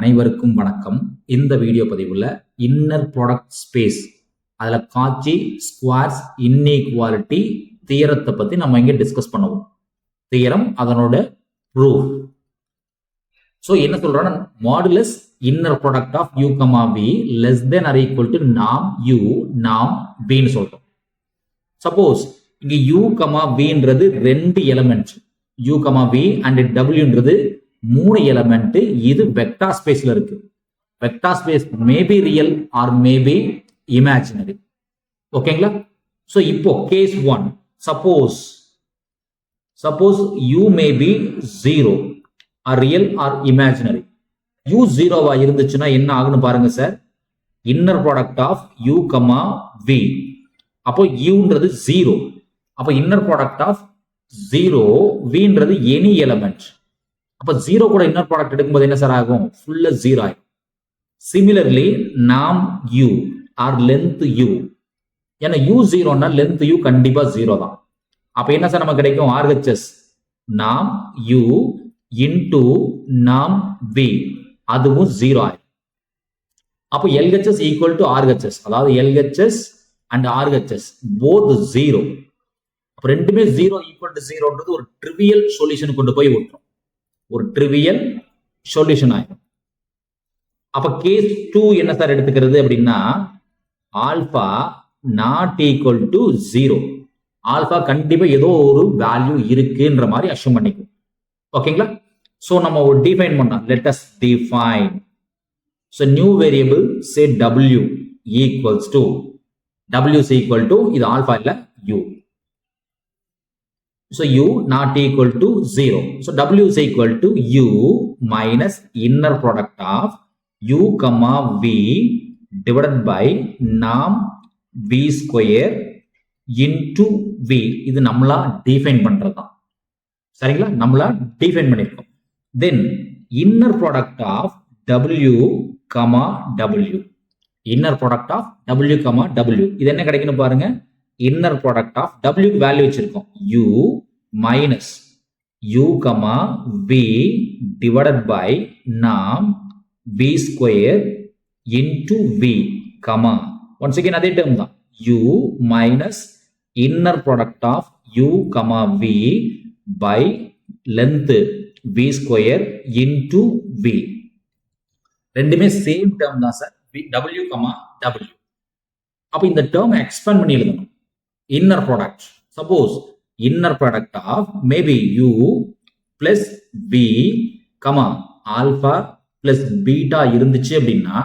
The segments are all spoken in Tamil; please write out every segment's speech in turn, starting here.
அனைவருக்கும் வணக்கம். இந்த வீடியோ பதிவுல இன்னர் ப்ராடக்ட் ஸ்பேஸ் அதுல காட்சி ஸ்குவார்ஸ் இன்இக்வாலிட்டி தியரத்தை பத்தி நம்ம இங்க டிஸ்கஸ் பண்ணுவோம். தியரம் அதனோட ப்ரூஃப். ஸோ என்ன சொல்றோம்னா modulus inner product of you comma we less than or equal to நாம் யூ நாம் வின்னு சொல்றோம். சப்போஸ் இங்க யூ கமா வின்றது ரெண்டு element you comma we and டபிள்யூன்றது மூணு எலிமெண்ட். இது வெக்டார் ஸ்பேஸ்ல இருக்கு. Vector space maybe real or maybe imaginary. ஓகேங்களா? ஸோ இப்போ case one, suppose you maybe zero are real or imaginary. You ஜீரோவா இருந்துச்சுன்னா என்ன ஆகுன்னு பாருங்க sir. Inner product of you comma we, அப்போ யூன்றது ஜீரோ, அப்போ inner product of zero வின்றது any element. அப்ப ஜீரோ கூட இன்னர் ப்ராடக்ட் எடுக்கும்போது என்ன சார் ஆகும்? ஃபுல்லா ஜீரோ ஆகும். சிமிலர்லி நாம் யூ ஆர் லென்த் யூ, ஏன்னா யூ ஜீரோனா லென்த் யூ கண்டிப்பா ஜீரோ தான். அப்ப என்ன சார் நமக்கு கிடைக்கும்? ஆர்ஹெச்எஸ் நாம் யூ இன்டு நாம் வி, அதுவும் ஜீரோ ஆகும். அப்போ எல்ஹெச்எஸ் ஈக்குவல் டு ஆர்ஹெச்எஸ், அதாவது LHS and RHS both zero. அப்ப ரெண்டுமே ஜீரோ ஈக்குவல் டு ஜீரோன்றது ஒரு ட்ரிவியல் சொல்யூஷன் கொண்டு போய் விட்டுரும், ஒரு ட்ரிவியல் சொல்யூஷன் ஆயிடும். அப்ப கேஸ் 2 என்ன சார் எடுத்துக்கிறது அப்படின்னா alpha not equal to zero. Alpha கண்டிப்பா ஏதோ ஒரு வேல்யூ இருக்குன்ற மாதிரி அஷ்யூம் பண்ணிக்கும். ஓகேங்களா? சோ நம்ம ஒரு டிஃபைன் பண்ணலாம். Let us define. So new variable say w equals to w is equal to இது ஆல்பா இல்ல u. So u not equal to 0. So w is equal to u minus inner product of u comma v divided by nam v square into v. இது நம்மளா டிஃபைன் பண்றதுதான். சரிங்களா? நம்மளா டிஃபைன் பண்ணிருக்கோம். Then inner product of w comma w, inner product of w comma w, இது என்ன கிடைக்குன்னு பாருங்க. Inner product of w value வச்சிருக்கோம் u minus u comma v divided by nam v square into v comma once again அதே term தான் u minus inner product of u comma v by length v square into v. ரெண்டுமே சேம் term தான் சார், w comma w. அப்ப இந்த term எக்ஸ்பேண்ட் பண்ணி எழுதணும். inner product, suppose inner product of maybe u plus v comma alpha plus beta இருந்துச்சு அப்படின்னா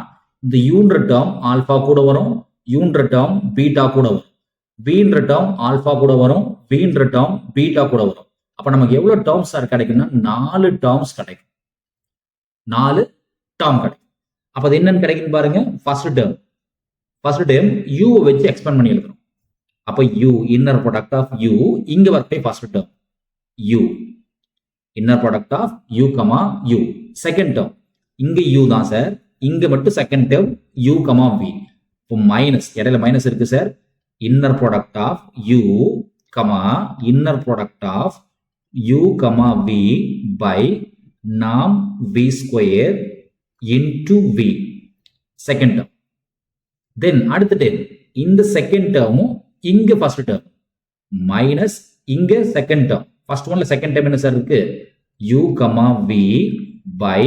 இந்த uன்ற term alpha கூட வரும், uன்ற term beta கூட வரும், vன்ற term alpha கூட வரும், vன்ற term beta கூட வரும். அப்ப நமக்கு எவ்வளவு terms சார் கிடைக்கும்னா 4 terms கிடைக்கும். 4 term கிடைக்கும். அப்ப அது என்னன்னு கிடைக்கும் பாருங்க. ஃபர்ஸ்ட் term u வச்சு எக்ஸ்பேண்ட் பண்ணி எழுதணும். அப்ப u inner product of u இங்க வரப்பே first term u inner product of u comma u. Second term இங்க u தான் சார், இங்க மட்டும் second term u comma v. இப்போ மைனஸ், இடையில மைனஸ் இருக்கு sir. Inner product of u comma inner product of u comma v by நாம் v square into v, second term. Then அடுத்த டேர்ம் இந்த செகண்ட் டேர்மும் இங்க ஃபர்ஸ்ட் டேர்ம் மைனஸ் இங்க செகண்ட் டேர்ம். ஃபர்ஸ்ட் ஒன்ல செகண்ட் டேர்ம் என்ன சார் இருக்கு? u கமா v பை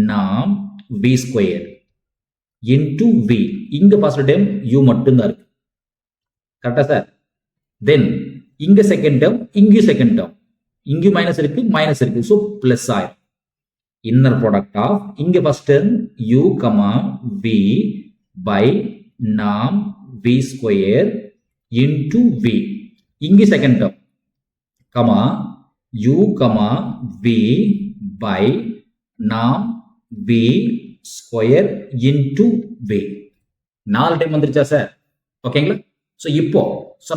நாம் v ஸ்கொயர் இன்டு v. இங்க ஃபர்ஸ்ட் டேர்ம் u மட்டும் தான் இருக்கு. கரெக்டா சார்? தென் இங்க செகண்ட் டேர்ம், இங்க செகண்ட் டேர்ம், இங்க மைனஸ் இருக்கு, சோ பிளஸ் ஆயிரும். இன்னர் ப்ராடக்ட் ஆஃப் இங்க first term u comma v by நாம் v ஸ்கொயர் into v, இங்க second term comma u comma v by நாம் v square into v. 4 time வந்துருச்சா சார்? ஓகேங்களா? சோ இப்போ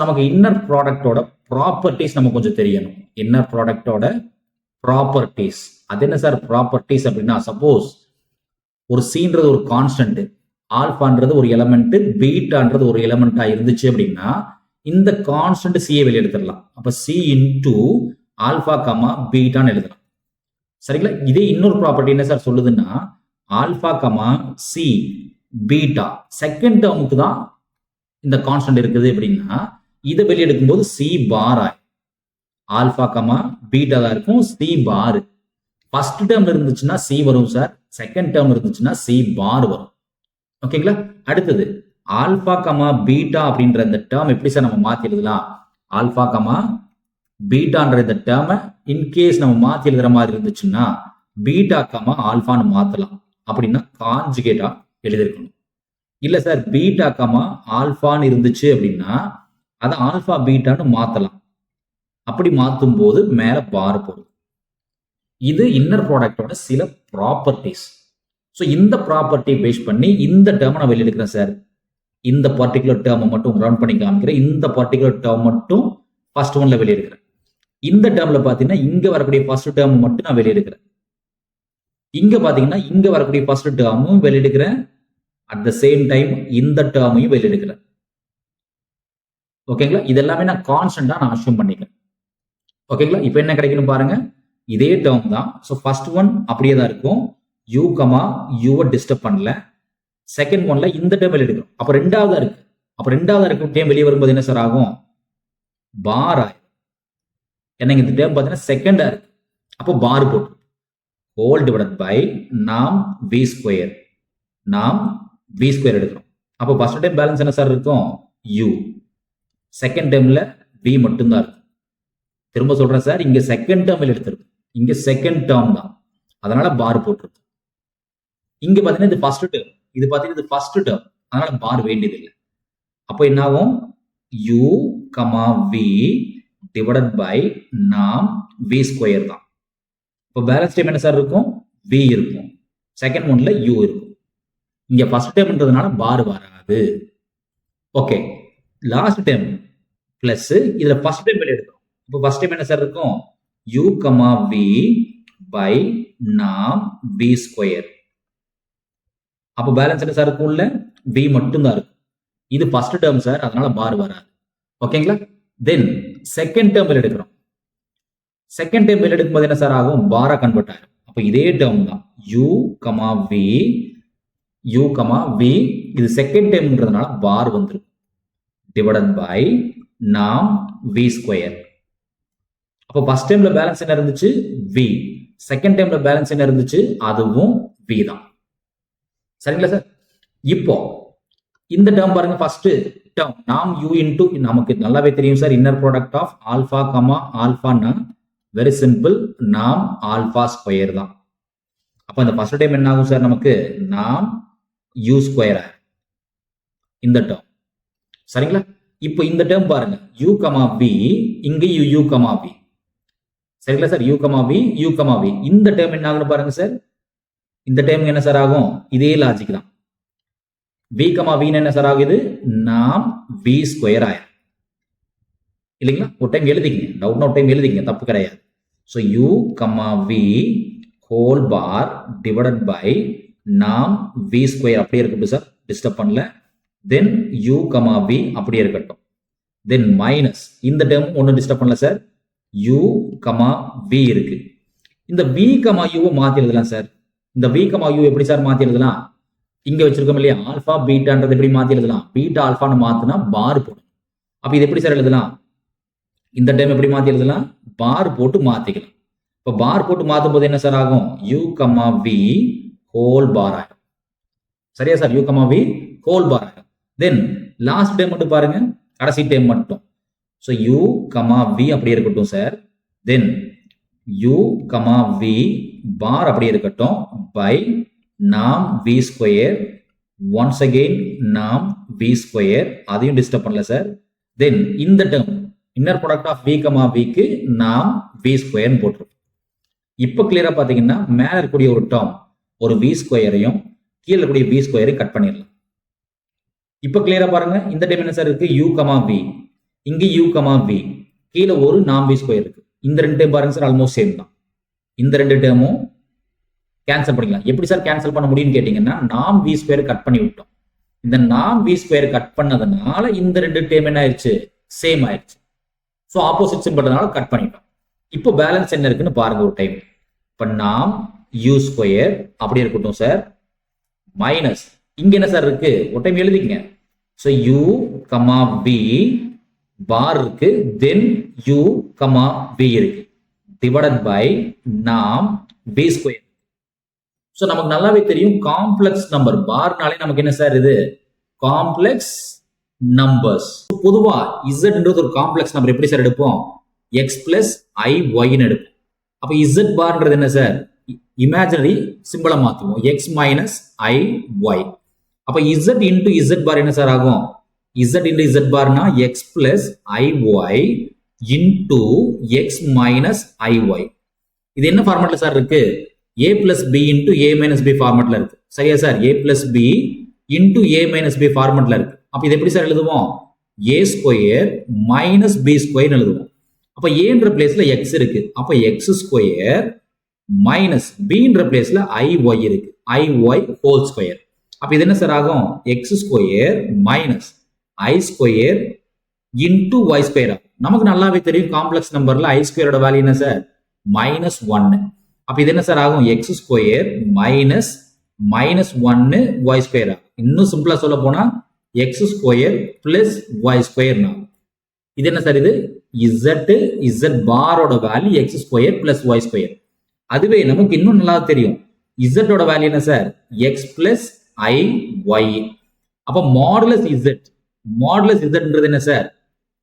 நமக்கு இன்னர் ப்ராடக்டோட ப்ராப்பர்ட்டிஸ் நமக்கு கொஞ்சம் தெரியணும். இன்னர் ப்ராடக்டோட ப்ராப்பர்ட்டிஸ் அது என்ன சார்? ப்ராப்பர்ட்டிஸ் அப்படின்னா சப்போஸ் ஒரு சீன்றது ஒரு கான்ஸ்டன்ட், ஆல்பான்றது ஒரு எலமெண்ட், பீட்டான்றது ஒரு எலமெண்டா இருந்துச்சு அப்படின்னா இந்த கான்ஸ்டன்ட் சியை வெளியெடுத்துடலாம். அப்ப சி இன்டு ஆல்பா கமா பீட்டான்னு எழுதலாம். சரிங்களா? இதே இன்னொரு ப்ராப்பர்ட்டி என்ன சார் சொல்லுதுன்னா alpha comma c beta second டேர்முக்கு தான் இந்த கான்ஸ்டன்ட் இருக்குது அப்படின்னா இதை வெளியே எடுக்கும்போது சி பார் ஆகும். ஆல்பா கமா பீட்டா தான் இருக்கும், சி பார். ஃபர்ஸ்ட் டேர்ம்ல இருந்துச்சுன்னா சி வரும் சார், செகண்ட் டேர்ம் இருந்துச்சுன்னா சி பார் வரும். ஓகேங்களா? அடுத்தது ஆல்பா கமா பீட்டா அப்படின்ற இந்த டேர்ம் எப்படி சார் நம்ம மாத்தி எழுதலாம்? ஆல்பா கமா பீட்டான்ற இந்த டேர்மை இன்கேஸ் நம்ம மாத்தி எழுதுற மாதிரி இருந்துச்சுன்னா பீட்டா கமா ஆல்பான்னு மாத்தலாம். அப்படின்னா கான்ஜுகேட்டா எழுதிருக்கணும். இல்ல சார் பீட்டா கமா ஆல்பான்னு இருந்துச்சு அப்படின்னா அதை ஆல்பா பீட்டான்னு மாத்தலாம். அப்படி மாத்தும் போது மேல பார் போடும். இது இன்னர் ப்ராடக்டோட சில ப்ராப்பர்ட்டிஸ். ஸோ இந்த ப்ராப்பர்ட்டி பேஸ் பண்ணி இந்த டேர்மை நான் வெளியெடுக்கிறேன் சார். இந்த பர்டிகுலர் டேர்மை மட்டும் ரவுண்ட் பண்ணி காமிக்கிறேன். இந்த பர்டிகுலர் டேர்ம் மட்டும் ஃபர்ஸ்ட் ஒன்ல வெளியெடுக்கிறேன். இந்த டேர்ம்ல பாத்தீங்கன்னா இங்க வரக்கூடிய ஃபர்ஸ்ட் டேர்ம் மட்டும் நான் வெளியெடுக்கிறேன். இங்க பாத்தீங்கன்னா இங்க வரக்கூடிய ஃபர்ஸ்ட் டேர்மும் வெளியெடுக்கிறேன். அட் த சேம் டைம் இந்த டேர்மையும் வெளியெடுக்கிறேன். ஓகேங்களா? இதெல்லாமே நான் கான்ஸ்டன்டா நான் அஸ்யூம் பண்ணிக்கிறேன். ஓகேங்களா? இப்போ என்ன கிடைக்கணும் பாருங்க, இதே டேர்ம் தான். ஸோ ஃபர்ஸ்ட் ஒன் அப்படியே தான் இருக்கும். யூ கமா யூவை டிஸ்டர்ப் பண்ணல. செகண்ட் ஒன்ல இந்த டேர்ம் வெளியெடுக்கிறோம். அப்போ ரெண்டாவதா இருக்கு. அப்போ ரெண்டாவதா இருக்கும் டேர்ம் வெளியே வரும்போது என்ன சார் ஆகும்? பார் ஆயிரும். ஏன்னா இந்த டேர்ம் பார்த்தீங்கன்னா செகண்டா இருக்கு. அப்போ பார் போட்டு ஹோல் டிவைடட் பை நாம் வி ஸ்கொயர். நாம் வி ஸ்கொயர் எடுக்கிறோம். அப்போ ஃபர்ஸ்ட் டைம் பேலன்ஸ் என்ன சார் இருக்கும்? யூ. செகண்ட் டேர்ம்ல வி மட்டும்தான் இருக்கும். திரும்ப சொல்றேன் சார், இங்க செகண்ட் டேர்ம் எடுத்திருக்கு. இங்க செகண்ட் டேர்ம் தான், அதனால பார் போட்டிருக்கு. இங்க பாத்தீங்கன்னா இது ஃபர்ஸ்ட் டேர்ம், இது பாத்தீங்கன்னா இது ஃபர்ஸ்ட் டேர்ம், அதனால பார் வேண்டியது இல்லை. அப்போ என்ன ஆகும்? U comma v divided by நாம் வி ஸ்கொயர் தான். இப்போ பேலன்ஸ் டைம் என்ன சார் இருக்கும்? வி இருக்கும். செகண்ட் ஒன்ல யூ இருக்கும். இங்க ஃபர்ஸ்ட் டைம்ன்றதுனால பார் வராது. ஓகே, லாஸ்ட் டைம் பிளஸ் இதுல ஃபர்ஸ்ட் டைம் வெளியே எடுக்கிறோம். இப்போ ஃபர்ஸ்ட் டைம் என்ன சார் இருக்கும்? யூ கமா வி பை நாம் வி ஸ்கொயர். அப்போ பேலன்ஸ் என்ன சார் இருக்கும்? உள்ள வி மட்டும் தான் இருக்கும். இது ஃபர்ஸ்ட் டேர்ம் சார், அதனால பார் வராது. ஓகேங்களா? தென் செகண்ட் டேர்ம் வெளியே எடுக்கிறோம். செகண்ட் டேர்ம் வெளியே எடுக்கும்போது என்ன சார் ஆகும்? பாரா கன்வெர்ட் ஆகும். அப்போ இதே டேர்ம் தான், u comma v, u comma v. இது செகண்ட் டேர்ம்ன்றதுனால பார் வந்துடும். டிவைடட் பை நாம் வி ஸ்கொயர். அப்போ ஃபர்ஸ்ட் டைம்ல பேலன்ஸ் என்ன இருந்துச்சு? வி. செகண்ட் டைம்ல பேலன்ஸ் என்ன இருந்துச்சு? அதுவும் வி தான். சரிங்களா சார்? இப்போ இந்த டேர்ம் பாருங்க, ஃபர்ஸ்ட் டேர்ம் நாம் யூ இன்டூ, நமக்கு நல்லாவே தெரியும் sir, inner product of alpha comma ஆல்பான்னா வெரி சிம்பிள், நாம் ஆல்பா ஸ்கொயர் தான். அப்போ இந்த ஃபர்ஸ்ட் டைம் என்ன ஆகும் சார்? நமக்கு நாம் யூ ஸ்கொயர் இந்த டேர்ம். சரிங்களா? இப்போ இந்த டேர்ம் பாருங்க, யூ கமா வி, இங்க யூ கமா வி. சரிங்களா sir? U comma v, u comma v. இந்த டேர்ம் என்ன ஆகுன்னு பாருங்க சார். இந்த டேர்ம் என்ன சார் ஆகும்? இதே லாஜிக் தான். வி கமா வி என்ன சார் ஆகுது? நாம் வி ஸ்கொயர் ஆயிரும். இல்லைங்களா? ஒரு டைம் எழுதிக்கங்க, டவுட்னா ஒரு டைம் எழுதிக்கங்க, தப்பு கிடையாது. So u comma v whole bar divided by நாம் வி ஸ்கொயர் அப்படியே இருக்கட்டும் சார், டிஸ்டர்ப் பண்ணல. தென் யூ கமா வி அப்படியே இருக்கட்டும். தென் மைனஸ் இந்த டேர்ம் ஒன்றும் டிஸ்டர்ப் பண்ணல சார், யூ கமா வி இருக்கு. இந்த வி கமா யூவை மாத்தி எழுதலாம் சார். இந்த வி கமா யூ எப்படி சார் மாத்தி எழுதலாம்? இங்க வச்சிருக்கோம் இல்லையா, ஆல்பா பீட்டான்றது எப்படி மாத்தி எழுதலாம்? பீட்டா ஆல்பான்னு மாத்தினா பார் போடும். அப்ப இது எப்படி சார் எழுதலாம்? இந்த டைம் எப்படி மாத்தி எழுதலாம்? பார் போட்டு மாத்திக்கலாம். இப்போ பார் போட்டு மாத்தும் போது என்ன சார் ஆகும்? U comma v whole bar ஆகும். சரியா sir? U comma v whole bar ஆகும். தென் லாஸ்ட் டைம் மட்டும் பாருங்க, கடைசி டைம் மட்டும். ஸோ யூ கமா வி அப்படியே இருக்கட்டும் sir. Then u comma v bar அப்படியே இருக்கட்டும் பை நாம் வி ஸ்கொயர். ஒன்ஸ் அகெயின் நாம் வி ஸ்கொயர், அதையும் டிஸ்டர்ப் பண்ணல சார். தென் இந்த term inner product of v comma விக்கு நாம் வி ஸ்கொயர்னு போட்டிருக்கோம். இப்போ கிளியரா பாத்தீங்கன்னா மேல இருக்கக்கூடிய ஒரு டேர்ம், ஒரு வி ஸ்கொயரையும் கீழே இருக்கக்கூடிய வி ஸ்கொயரையும் கட் பண்ணிடலாம். இப்போ கிளியரா பாருங்க, இந்த டைம் என்ன சார் இருக்கு? யூ கமா வி, இங்க யூ கமா வி, கீழே ஒரு நாம் வி ஸ்கொயர் இருக்கு. இந்த ரெண்டு டைம் பாருங்க சார், ஆல்மோஸ்ட் சேம் தான். இந்த ரெண்டு டேர்மும் கேன்சல் பண்ணிக்கலாம். எப்படி சார் கேன்சல் பண்ண முடியும்னு கேட்டீங்கன்னா, நாம் வி ஸ்கொயர் கட் பண்ணி விட்டோம். இந்த நாம் வி ஸ்கொயர் கட் பண்ணதுனால இந்த ரெண்டு டேர்ம் என்ன ஆயிடுச்சு? சேம் ஆயிடுச்சு. ஸோ ஆப்போசிட் சிம்பிள்னால கட் பண்ணிட்டோம். இப்போ பேலன்ஸ் என்ன இருக்குன்னு பாருங்க ஒரு டைம். இப்போ நாம் யூ ஸ்கொயர் அப்படியே இருக்கட்டும் சார். மைனஸ் இங்க என்ன சார் இருக்கு ஒரு டைம் எழுதிக்கங்க. So u comma v bar இருக்கு, தென் u கமா v இருக்கு, டிவைடட் பை நாம் v ஸ்கொயர். ஸோ நமக்கு நல்லாவே தெரியும் காம்ப்ளெக்ஸ் நம்பர் பார்னாலே நமக்கு என்ன சார் இது காம்ப்ளெக்ஸ் நம்பர்ஸ். பொதுவா இசட்ன்றது ஒரு காம்ப்ளெக்ஸ் நம்பர் எப்படி சார் எடுப்போம் எக்ஸ் பிளஸ் ஐ ஒய்னு எடுப்போம். அப்ப இசட் பார்ன்றது என்ன சார் இமேஜினரி சிம்பிளா மாத்துவோம் எக்ஸ் மைனஸ் ஐ ஒய். அப்ப இசட் இன்டு இசட் பார் என்ன சார் ஆகும் இசட் இன்டு இசட் பார்னா x plus i y into x minus i y. இது என்ன ஃபார்மேட்ல சார் இருக்கு a plus b into a minus b ஃபார்மட்ல இருக்கு. சரியா sir a plus b into a minus b ஃபார்மட்ல இருக்கு. அப்ப இது எப்படி சார் எழுதுவோம் a square minus b square எழுதுவோம். அப்ப a ன்ற பிளேஸ்ல x இருக்கு, அப்ப x ஸ்கொயர் மைனஸ் b ன்ற பிளேஸ்ல iy இருக்கு, iy ஹோல் ஸ்கொயர். அப்ப இது என்ன சார் ஆகும் x square minus i square into y square ஆகும். நமக்கு நல்லாவே தெரியும் காம்ப்ளெக்ஸ் நம்பர்ல i ஸ்கொயரோட வேல்யூ என்ன சார் மைனஸ் 1. அப்ப இது என்ன சார் ஆகும் x square minus minus 1 y square ஆகும். இன்னும் சிம்பிளா சொல்ல போனா x square plus y square ஆகும். இது என்ன சார் இது இசட் இசட் பாரோட value x square plus y square. அதுவே நமக்கு இன்னும் நல்லா தெரியும் இசட்டோட வேல்யூ என்ன sir x plus i y. அப்ப மாடுலஸ் இசட்ன்றது என்ன sir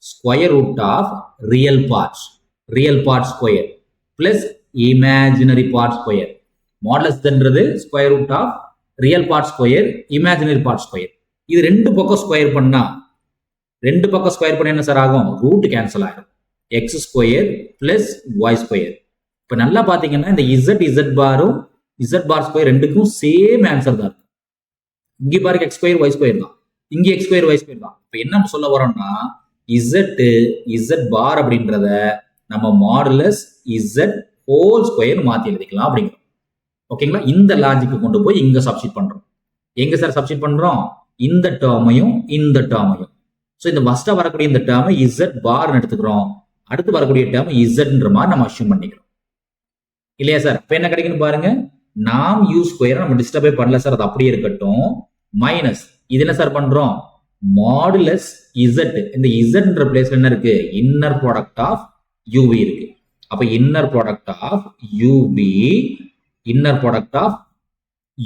square root of real part square plus imaginary part square. மாடுலஸ்ன்றது square root of real part square imaginary part square. இது ரெண்டு பக்கம் ஸ்கொயர் பண்ணா என்ன சார் ஆகும் ரூட் கேன்சல் ஆகும் x square plus y square. இப்ப நல்லா பாத்தீங்கன்னா இந்த இசட் பாரும் இசட் பார் ஸ்கொயர் ரெண்டுக்கும் சேம் ஆன்சர் தான். இங்க பாருங்க எக்ஸ் ஸ்கொயர் ஒய் ஸ்கொயர் தான், இங்க எக்ஸ் ஸ்கொயர் ஒய் ஸ்கொயர் தான். இப்ப என்ன சொல்ல வரோம்னா இசட் பார் அப்படின்றத நம்ம மாடுலஸ் இசட் ஹோல் ஸ்கொயர் மாத்தி எழுதிக்கலாம் அப்படிங்கிறோம். ஓகேங்களா, இந்த லாஜிக்கு கொண்டு போய் இங்க சப்ஸ்டிட் பண்றோம். எங்க சார் சப்ஸ்டிட் பண்றோம் இந்த டேர்மையும் இந்த டேர்மையும். ஸோ இந்த ஃபர்ஸ்டா வரக்கூடிய இந்த டேர்மை இசட் பார்னு எடுத்துக்கிறோம், அடுத்து வரக்கூடிய டேர்ம் இசட்ன்ற மாதிரி நம்ம அஷ்யூம் பண்ணிக்கிறோம் இல்லையா சார். இப்ப என்ன கிடைக்குன்னு பாருங்க நாம் யூ ஸ்கொயர் நம்ம டிஸ்டர்பே பண்ணல சார், அது அப்படியே இருக்கட்டும். மைனஸ் இது என்ன சார் பண்றோம் மாடுலஸ் இசட். இந்த இசட்ன்ற பிளேஸ்ல என்ன இருக்கு இன்னர் ப்ராடக்ட் ஆஃப் யூவி இருக்கு. அப்ப inner product of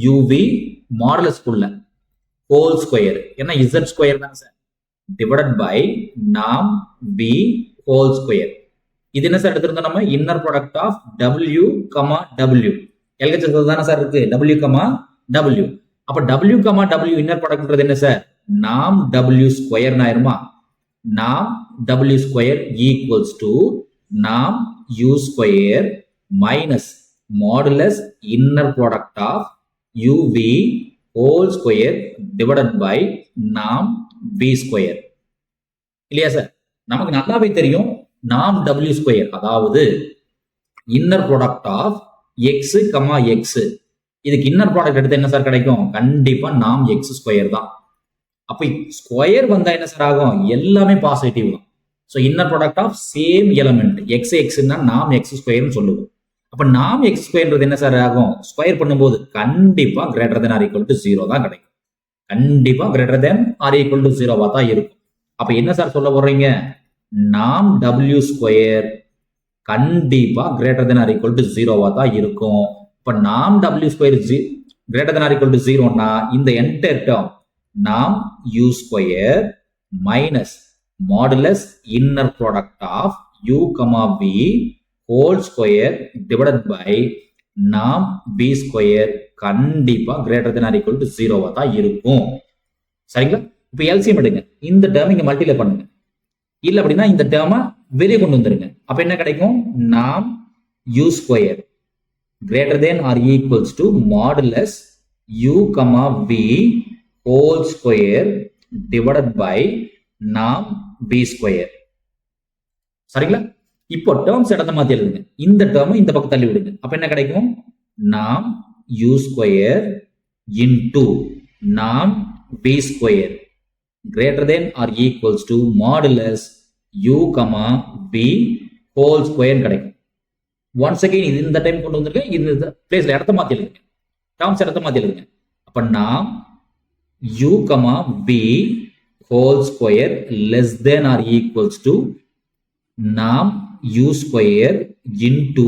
UV modulus குள்ள ஹோல் ஸ்கொயர் என்ன இசட் ஸ்கொயர் தானே சார் டிவைடட் பை நாம் பி ஹோல் ஸ்கொயர். இது என்ன சார் எடுத்திருந்தோம் நம்ம inner product of W comma W LKG தானே சார் இருக்கு டபிள்யூ கமா டபிள்யூ. அப்ப டபிள்யூ கமா டபிள்யூ இன்னர் ப்ராடக்ட்ன்றது என்ன சார் நாம் டபிள்யூ ஸ்கொயர் ஆயிருமா. நாம் டபிள்யூ ஸ்கொயர் ஈக்குவல்ஸ் டு நாம் u square minus modulus inner product of uv whole square divided by நாம் v ஸ்கொயர் இல்லையா சார். நமக்கு நல்லாவே தெரியும் நாம் w ஸ்கொயர் அதாவது inner product of x comma x. இதுக்கு இன்னர் ப்ராடக்ட் எடுத்து என்ன சார் கிடைக்கும் கண்டிப்பா நாம் x ஸ்கொயர் தான். அப்ப ஸ்கொயர் வந்தா என்ன சார் ஆகும் எல்லாமே பாசிட்டிவ் தான். So inner product of same element x எக்ஸ்னா நாம் எக்ஸ் ஸ்கொயர்னு சொல்லுவோம். அப்ப நாம் எக்ஸ் ஸ்கொயர்ன்றது என்ன சார் ஆகும் ஸ்கொயர் பண்ணும்போது கண்டிப்பா greater than or equal to 0 தான் கிடைக்கும். கண்டிப்பா greater than or equal to 0வா தான் இருக்கும். அப்ப என்ன சார் சொல்ல போறீங்க நாம் டபிள்யூ ஸ்கொயர் கண்டிப்பா greater than or equal to 0வா தான் இருக்கும். இப்ப நாம் W square greater than or equal to 0னா இந்த என்டையர் டேர்ம் நாம் u square minus modulus inner product of u comma v whole square divided by நாம் v ஸ்கொயர் கண்டிப்பா greater than or equal to 0வா தான் இருக்கும். சரிங்களா, இப்போ எல்சிஎம் எடுங்க, இந்த டேர்ம் இங்க மல்டிப்ளை பண்ணுங்க, இல்ல அப்படின்னா இந்த டேர்மை வெளியே கொண்டு வந்துருங்க. அப்ப என்ன கிடைக்கும் நாம் u square greater than or equals to modulus u comma v whole square divided by நாம் b ஸ்கொயர். சரிங்களா, இப்போ டேர்ம்ஸ் இடத்த மாத்தி எழுதுங்க, இந்த டேர்ம் இந்த பக்கம் தள்ளி விடுங்க. அப்ப என்ன கிடைக்கும் நாம் u ஸ்கொயர் இன்டு நாம் b square greater than or equals to modulus u comma b whole square கிடைக்கும். once again இது இந்த டைம் கொண்டு வந்திருக்கேன், இந்த பிளேஸ்ல இடத்த மாத்தி எழுதுங்க, டேர்ம்ஸ் இடத்த மாத்தி எழுதுங்க. அப்ப நாம் u, v whole square less than or equals to நாம் u square into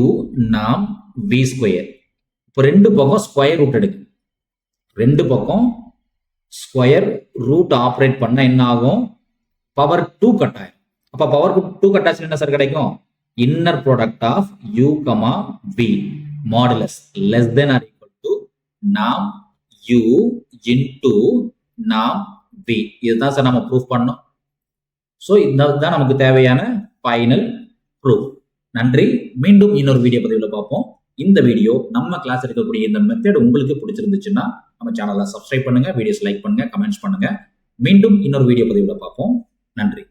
நாம் v square. இப்போ ரெண்டு பக்கம் ஸ்கொயர் ரூட் எடுக்கு. ரெண்டு பக்கம் ஸ்கொயர் ரூட் ஆப்ரேட் பண்ண என்ன ஆகும்? பவர் 2 கட் ஆகும். அப்ப பவர் 2 கட் ஆச்சு என்ன சார் கிடைக்கும்? Inner product of u, v modulus less than or equal to நாம் u into நாம் v. இதுதான் சார் நம்ம ப்ரூஃப் பண்ணோம். ஸோ இதுதான் நமக்கு தேவையான ஃபைனல் ப்ரூஃப். நன்றி. மீண்டும் இன்னொரு வீடியோ பதிவில் பார்ப்போம். இந்த வீடியோ நம்ம கிளாஸ் இருக்கக்கூடிய இந்த மெத்தட் உங்களுக்கு பிடிச்சிருந்துச்சுன்னா நம்ம சேனலை சப்ஸ்கிரைப் பண்ணுங்க, வீடியோஸ் லைக் பண்ணுங்க, கமெண்ட்ஸ் பண்ணுங்க. மீண்டும் இன்னொரு வீடியோ பதிவில் பார்ப்போம். நன்றி.